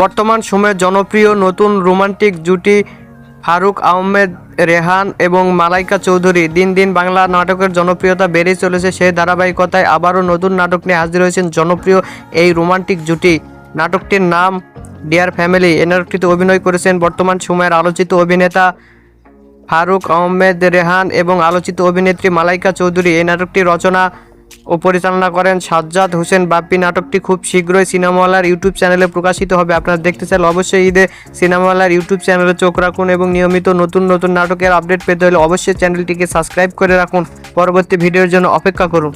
বর্তমান সময়ে জনপ্রিয় নতুন রোমান্টিক জুটি ফারুক আহমেদ রেহান এবং মালাইকা চৌধুরী। দিন দিন বাংলা নাটকের জনপ্রিয়তা বেড়েই চলেছে। সেই ধারাবাহিকতায় আবারও নতুন নাটক নিয়ে হাজির হয়েছেন জনপ্রিয় এই রোমান্টিক জুটি। নাটকটির নাম ডিয়ার ফ্যামিলি। এই নাটকটিতে অভিনয় করেছেন বর্তমান সময়ের আলোচিত অভিনেতা ফারুক আহমেদ রেহান এবং আলোচিত অভিনেত্রী মালাইকা চৌধুরী। এই নাটকটি রচনা ও পরিচালনা করেন সাজ্জাদ হোসেন বাপ্পি। নাটকটি খুব শীঘ্রই সিনেমাওয়ালার ইউটিউব চ্যানেলে প্রকাশিত হবে। আপনারা দেখতে চাইলে অবশ্যই ঈদে সিনেমাওয়ালার ইউটিউব চ্যানেলে চোখ রাখুন এবং নিয়মিত নতুন নতুন নাটকের আপডেট পেতে হলে অবশ্যই চ্যানেলটিকে সাবস্ক্রাইব করে রাখুন। পরবর্তী ভিডিওর জন্য অপেক্ষা করুন।